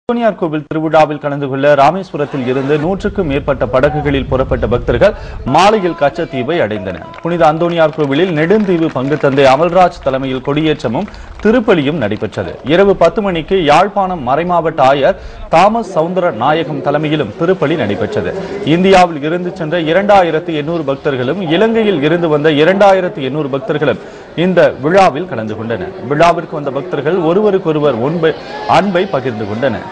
அந்தோனியார் கோவில் திருவிழாவில் கலந்து கொள்ள ராமேஸ்வரத்தில் இருந்து 100க்கும் மேற்பட்ட படகுகளில் புறப்பட்ட பக்தர்கள் மாலையில் கச்சத்தீவை அடைந்தனர். புனித அந்தோனியார் கோவிலில் நெடுந்தீவு பங்கு தந்தை அமல்ராஜ் தலைமையில் கொடியேற்றமும் திருப்பலியும் நடைபெற்றது. இரவு 10 மணிக்கு யாழ்ப்பாணம் மறைமாவட்ட ஆயர் தாமஸ் சவுந்தர நாயகம் தலைமையிலும் திருப்பலி நடைபெற்றது. இந்தியாவில் இருந்து சென்ற 2800 பக்தர்களும் இலங்கையில் இருந்து வந்த 2800 பக்தர்களும் இந்த விழாவில் கலந்து கொண்டனர். விழாவிற்கு வந்த பக்தர்கள் ஒருவருக்கொருவர் அன்பை பகிர்ந்து கொண்டனர்.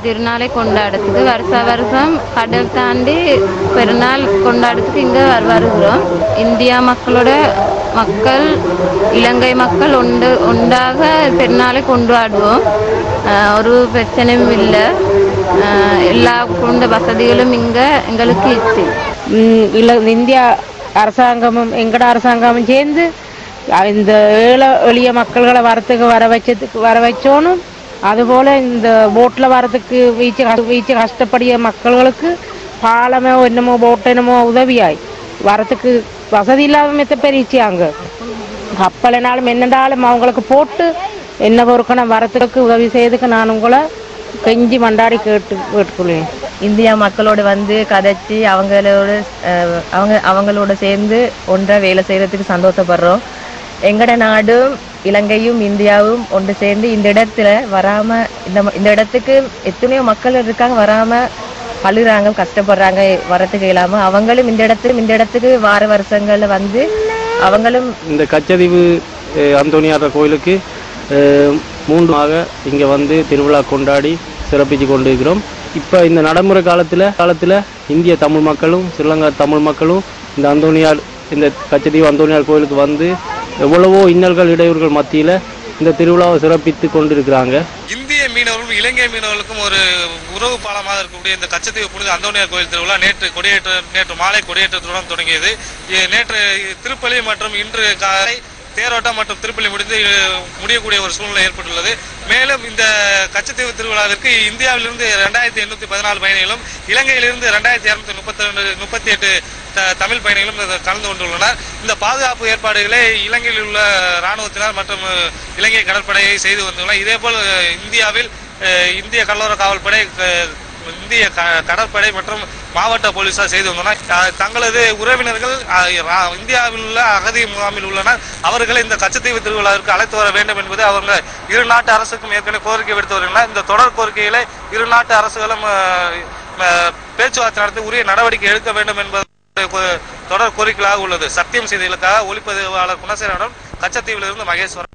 திருநாளை கொண்டாடுறதுக்கு வருஷம் கடல் தாண்டி பெருநாள் கொண்டாடுறதுக்கு இங்க வருகிறோம். இந்தியா மக்கள் இலங்கை மக்கள் ஒன்றாக பெருநாளை கொண்டாடுவோம். ஒரு பிரச்சனையும் இல்லை. எல்லா குடும்ப வசதிகளும் இங்க எங்களுக்கு இச்சு. இந்தியா அரசாங்கமும் எங்கட அரசாங்கமும் சேர்ந்து இந்த ஏழை எளிய மக்கள்களை வர வச்சோனும், அதுபோல இந்த போட்ல வரதுக்கு வீச்சு கஷ்டப்படிய மக்களுக்கு பாலமோ என்னமோ போட் என்னமோ உதவியாய் வரத்துக்கு வசதி இல்லாத மெத்த பெரிச்சாங்க. கப்பலினாலும் என்னண்டாலும் அவங்களுக்கு போட்டு என்ன பொறுக்கணும் வரத்துக்கு உதவி செய்யறதுக்கு நான் உங்களை கெஞ்சி மண்டாடி கேட்டுக்கொள்வேன். இந்தியா மக்களோடு வந்து கதைச்சி அவங்களோட சேர்ந்து ஒன்றை வேலை செய்யறதுக்கு சந்தோஷப்படுறோம். எங்கட நாடும் இலங்கையும் இந்தியாவும் ஒன்று சேர்ந்து இந்த இடத்துல வராம இந்த இடத்துக்கு எத்தனையோ மக்கள் இருக்காங்க, வராம அழுறாங்க, கஷ்டப்படுறாங்க, வரத்துக்கு இல்லாம அவங்களும் இந்த இடத்துக்கு வார வருஷங்கள்ல வந்து அவங்களும் இந்த கச்சதீவு அந்தோனியார் கோயிலுக்கு 3 இங்க வந்து திருவிழா கொண்டாடி சிறப்பிச்சு கொண்டிருக்கிறோம். இப்ப இந்த நடைமுறை காலத்துல இந்திய தமிழ் மக்களும் ஸ்ரீலங்கா தமிழ் மக்களும் இந்த கச்சதீவு அந்தோனியார் கோயிலுக்கு வந்து எவ்வளவோ இன்னல்கள் இடையூறுகள் மத்தியில இந்த திருவிழாவை சிறப்பித்து கொண்டிருக்கிறாங்க. இந்திய மீனவர்களும் இலங்கை மீனவர்களுக்கும் ஒரு உறவு பாலமாக இருக்கக்கூடிய இந்த கச்சத்தீவு புனித அந்தோனியார் கோயில் திருவிழா நேற்று மாலை கொடியேற்றத்துடன் தொடங்கியது. நேற்று திருப்பலி மற்றும் இன்று காலை தேரோட்டம் மற்றும் திருப்பலி முடியக்கூடிய ஒரு சூழ்நிலை ஏற்பட்டுள்ளது. மேலும் இந்த கச்சத்தீவு திருவிழாவிற்கு இந்தியாவிலிருந்து 2814 பயணிகளும் இலங்கையிலிருந்து 2238 தமிழ் பயணிகளும் கலந்து கொண்டுள்ளனர். இந்த பாதுகாப்பு ஏற்பாடுகளை இலங்கையில் உள்ள இராணுவத்தினர் மற்றும் இலங்கை கடற்படையை செய்து வந்துள்ளனர். இதேபோல் இந்தியாவில் இந்திய கடலோர காவல்படை, இந்திய கடற்படை மற்றும் மாவட்ட போலீசார் செய்து வந்தனர். தங்களது உறவினர்கள் இந்தியாவில் உள்ள அகதி முகாமில் உள்ளனர். அவர்களை இந்த கச்சத்தீவு திருவிழாவிற்கு அழைத்து வர வேண்டும் என்பது அவங்க இரு நாட்டு அரசுக்கும் ஏற்கனவே கோரிக்கை விடுத்து வருகின்றனர். இந்த தொடர் கோரிக்கைகளை இரு நாட்டு அரசுகளும் பேச்சுவார்த்தை நடத்தி உரிய நடவடிக்கை எடுக்க வேண்டும் என்பது தொடர் கோரிக்கையாக உள்ளது. சத்தியம் செய்திகளுக்காக ஒளிப்பதிவாளர் குணசேகரனுடன் கச்சத்தீவிலிருந்து மகேஸ்வரன்.